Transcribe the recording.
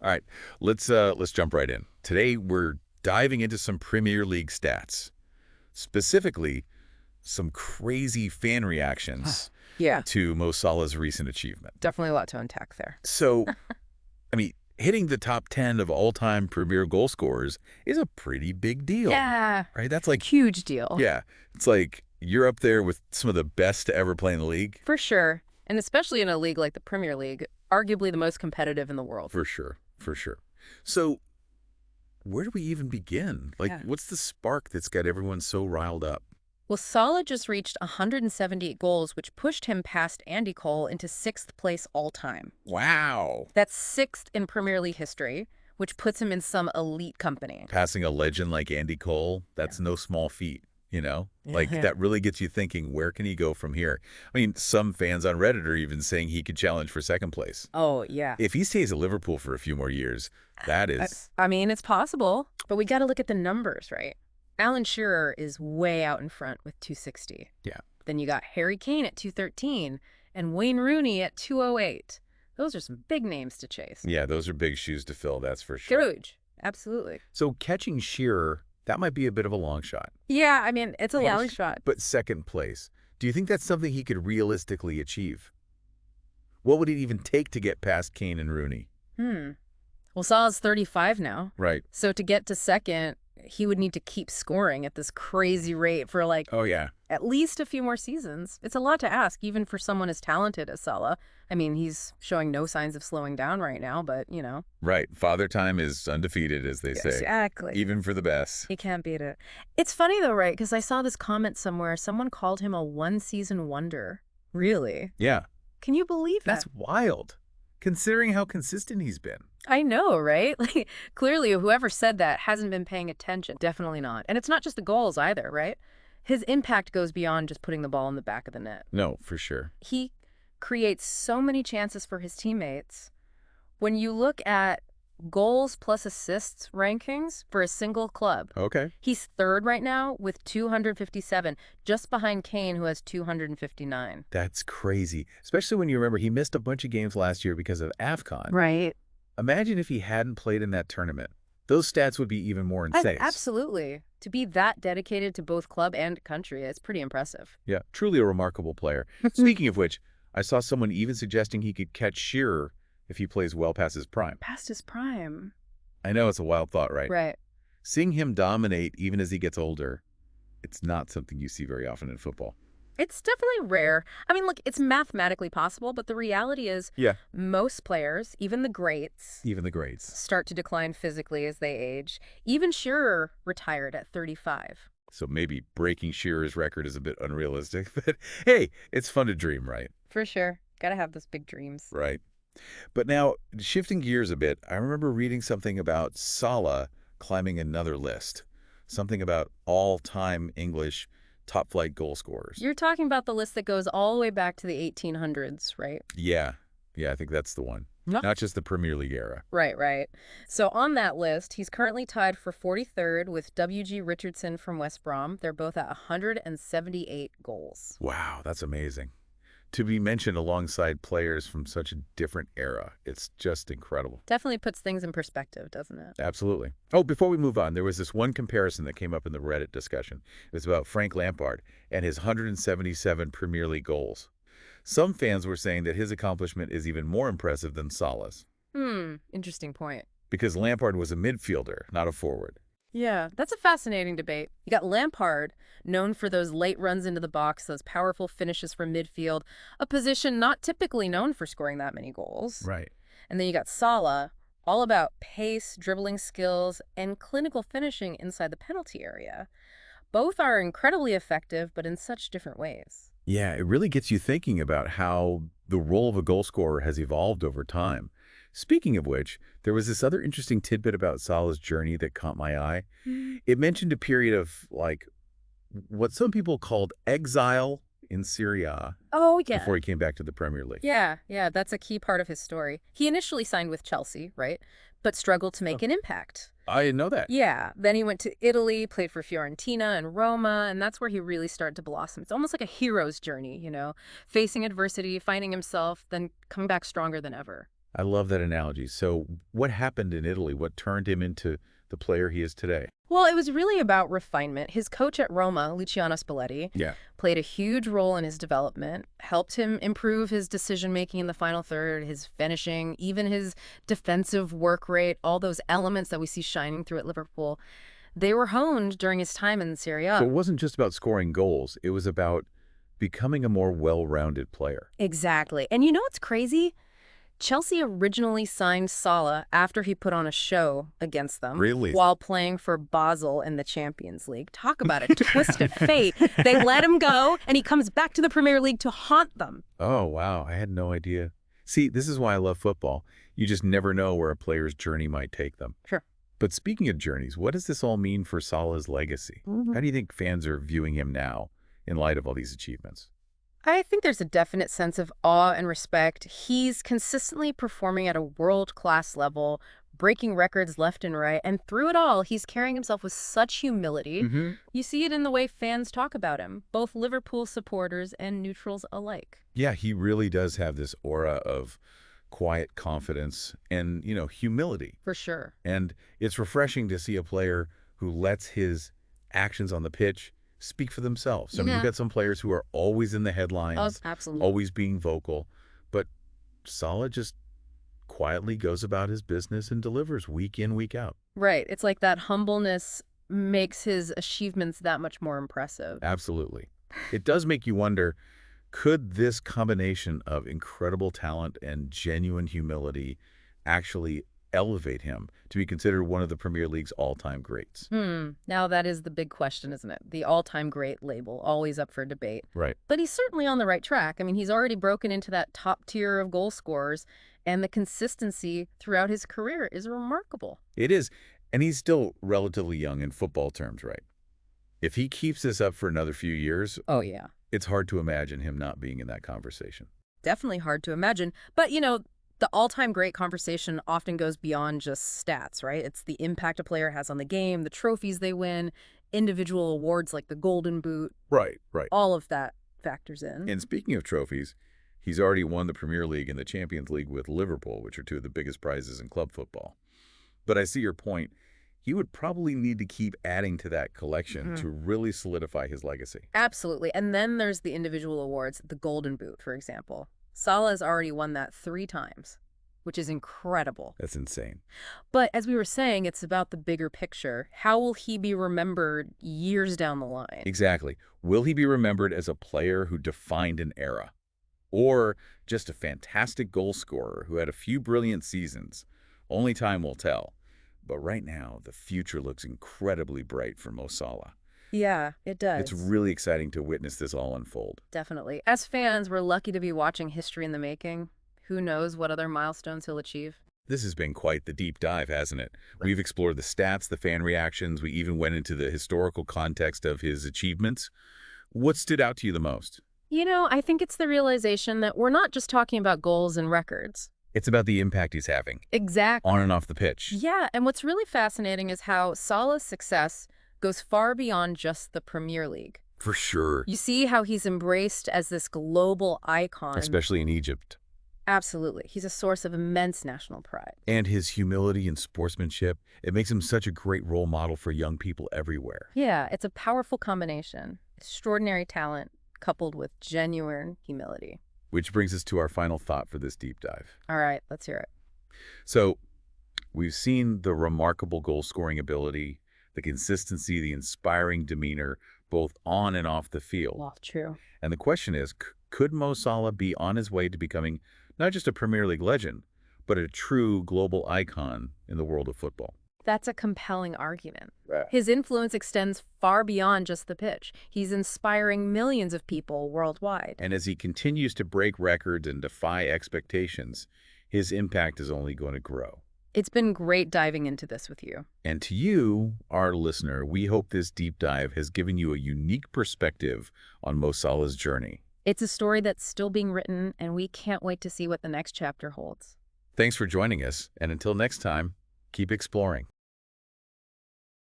All right, let's jump right in. Today we're diving into some Premier League stats, specifically some crazy fan reactions Yeah, to Mo Salah's recent achievement. definitely a lot to unpack there. So, I mean, hitting the top 10 of all-time Premier goal scorers is a pretty big deal, Yeah, right? That's like, huge deal. yeah, it's like you're up there with some of the best to ever play in the league. For sure. And especially in a league like the Premier League, arguably the most competitive in the world. For sure, for sure. So, where do we even begin? Like, Yeah. what's the spark that's got everyone so riled up? Well, Salah just reached 178 goals, which pushed him past Andy Cole into sixth place all-time. Wow. That's sixth in Premier League history, which puts him in some elite company. Passing a legend like Andy Cole, that's no small feat, you know? Like, that really gets you thinking, where can he go from here? I mean, some fans on Reddit are even saying he could challenge for second place. Oh, yeah. If he stays at Liverpool for a few more years, that is... I mean, it's possible, but we got to look at the numbers, right? Alan Shearer is way out in front with 260. Yeah. Then you got Harry Kane at 213 and Wayne Rooney at 208. Those are some big names to chase. Yeah, those are big shoes to fill, that's for sure. Huge. Absolutely. So catching Shearer, that might be a bit of a long shot. Yeah, I mean, it's a long shot. But second place, do you think that's something he could realistically achieve? What would it even take to get past Kane and Rooney? Well, Salah's 35 now. Right. So to get to second, he would need to keep scoring at this crazy rate for like Oh, yeah. at least a few more seasons. It's a lot to ask, even for someone as talented as Salah. I mean, he's showing no signs of slowing down right now, but, you know. Right. Father time is undefeated, as they say. Exactly. Even for the best. He can't beat it. It's funny, though, right? Because I saw this comment somewhere. Someone called him a one-season wonder. Really? Yeah. Can you believe that? That's wild, considering how consistent he's been. I know, right? Like, clearly, whoever said that hasn't been paying attention. Definitely not. And it's not just the goals either, right? His impact goes beyond just putting the ball in the back of the net. No, for sure. He creates so many chances for his teammates. When you look at goals plus assists rankings for a single club, Okay. he's third right now with 257, just behind Kane, who has 259. That's crazy, especially when you remember he missed a bunch of games last year because of AFCON. Right. Imagine if he hadn't played in that tournament. Those stats would be even more insane. Absolutely. To be that dedicated to both club and country, it's pretty impressive. Yeah, truly a remarkable player. Speaking of which, I saw someone even suggesting he could catch Shearer if he plays well past his prime. Past his prime. I know it's a wild thought, right? Right. Seeing him dominate even as he gets older, it's not something you see very often in football. It's definitely rare. I mean, look, it's mathematically possible, but the reality is most players, even the greats, start to decline physically as they age. Even Shearer retired at 35. So maybe breaking Shearer's record is a bit unrealistic, but hey, it's fun to dream, right? For sure. Gotta have those big dreams. Right. But now, shifting gears a bit, I remember reading something about Salah climbing another list. Something about all-time English top-flight goal scorers. You're talking about the list that goes all the way back to the 1800s, right? Yeah. Yeah, I think that's the one. Not just the Premier League era. Right. So on that list, he's currently tied for 43rd with W.G. Richardson from West Brom. They're both at 178 goals. Wow, that's amazing. To be mentioned alongside players from such a different era, it's just incredible. Definitely puts things in perspective, doesn't it? Absolutely. Oh, before we move on, there was this one comparison that came up in the Reddit discussion. It was about Frank Lampard and his 177 Premier League goals. Some fans were saying that his accomplishment is even more impressive than Salah's. Interesting point. Because Lampard was a midfielder, not a forward. Yeah, that's a fascinating debate. You got Lampard, known for those late runs into the box, those powerful finishes from midfield, a position not typically known for scoring that many goals. Right. And then you got Salah, all about pace, dribbling skills, and clinical finishing inside the penalty area. Both are incredibly effective, but in such different ways. Yeah, it really gets you thinking about how the role of a goal scorer has evolved over time. Speaking of which, there was this other interesting tidbit about Salah's journey that caught my eye. It mentioned a period of, like, what some people called exile in Serie A. Oh, yeah. Before he came back to the Premier League. Yeah, that's a key part of his story. He initially signed with Chelsea, right? But struggled to make an impact. I didn't know that. Yeah, then he went to Italy, played for Fiorentina and Roma, and that's where he really started to blossom. It's almost like a hero's journey, you know, facing adversity, finding himself, then coming back stronger than ever. I love that analogy. So what happened in Italy? What turned him into the player he is today? Well, it was really about refinement. His coach at Roma, Luciano Spalletti, played a huge role in his development, helped him improve his decision-making in the final third, his finishing, even his defensive work rate, all those elements that we see shining through at Liverpool. They were honed during his time in Serie A. So it wasn't just about scoring goals. It was about becoming a more well-rounded player. Exactly. And you know what's crazy? Chelsea originally signed Salah after he put on a show against them. Really? While playing for Basel in the Champions League. Talk about a twist of fate. They let him go, and he comes back to the Premier League to haunt them. Oh, wow. I had no idea. See, this is why I love football. You just never know where a player's journey might take them. Sure. But speaking of journeys, what does this all mean for Salah's legacy? How do you think fans are viewing him now in light of all these achievements? I think there's a definite sense of awe and respect. He's consistently performing at a world-class level, breaking records left and right, and through it all, he's carrying himself with such humility. You see it in the way fans talk about him, both Liverpool supporters and neutrals alike. Yeah, he really does have this aura of quiet confidence and, humility. For sure. And it's refreshing to see a player who lets his actions on the pitch speak for themselves. I mean, you've got some players who are always in the headlines, absolutely, always being vocal, but Salah just quietly goes about his business and delivers week in, week out. Right. It's like that humbleness makes his achievements that much more impressive. Absolutely. It does make you wonder, could this combination of incredible talent and genuine humility actually elevate him to be considered one of the Premier League's all-time greats? Now that is the big question, isn't it? The all-time great label, always up for debate. Right. But he's certainly on the right track. I mean, he's already broken into that top tier of goal scorers, and the consistency throughout his career is remarkable. It is. And he's still relatively young in football terms, right? If he keeps this up for another few years, oh yeah, it's hard to imagine him not being in that conversation. Definitely hard to imagine. But, the all-time great conversation often goes beyond just stats, right? It's the impact a player has on the game, the trophies they win, individual awards like the Golden Boot. Right. All of that factors in. And speaking of trophies, he's already won the Premier League and the Champions League with Liverpool, which are two of the biggest prizes in club football. But I see your point. He would probably need to keep adding to that collection to really solidify his legacy. Absolutely. And then there's the individual awards, the Golden Boot, for example. Salah has already won that 3 times, which is incredible. That's insane. But as we were saying, it's about the bigger picture. How will he be remembered years down the line? Exactly. Will he be remembered as a player who defined an era? Or just a fantastic goal scorer who had a few brilliant seasons? Only time will tell. But right now, the future looks incredibly bright for Mo Salah. Yeah, it does. It's really exciting to witness this all unfold. Definitely. As fans, we're lucky to be watching history in the making. Who knows what other milestones he'll achieve? This has been quite the deep dive, hasn't it? We've explored the stats, the fan reactions. We even went into the historical context of his achievements. What stood out to you the most? I think it's the realization that we're not just talking about goals and records. It's about the impact he's having. Exactly. On and off the pitch. Yeah, and what's really fascinating is how Salah's success goes far beyond just the Premier League. For sure. You see how he's embraced as this global icon. Especially in Egypt. Absolutely. He's a source of immense national pride. And his humility and sportsmanship, it makes him such a great role model for young people everywhere. Yeah, it's a powerful combination. Extraordinary talent coupled with genuine humility. Which brings us to our final thought for this deep dive. All right, let's hear it. So, we've seen the remarkable goal-scoring ability, the consistency, the inspiring demeanor, both on and off the field. Well, true. And the question is, could Mo Salah be on his way to becoming not just a Premier League legend, but a true global icon in the world of football? That's a compelling argument. Right. His influence extends far beyond just the pitch. He's inspiring millions of people worldwide. And as he continues to break records and defy expectations, his impact is only going to grow. It's been great diving into this with you. And to you, our listener, we hope this deep dive has given you a unique perspective on Mo Salah's journey. It's a story that's still being written, and we can't wait to see what the next chapter holds. Thanks for joining us, and until next time, keep exploring.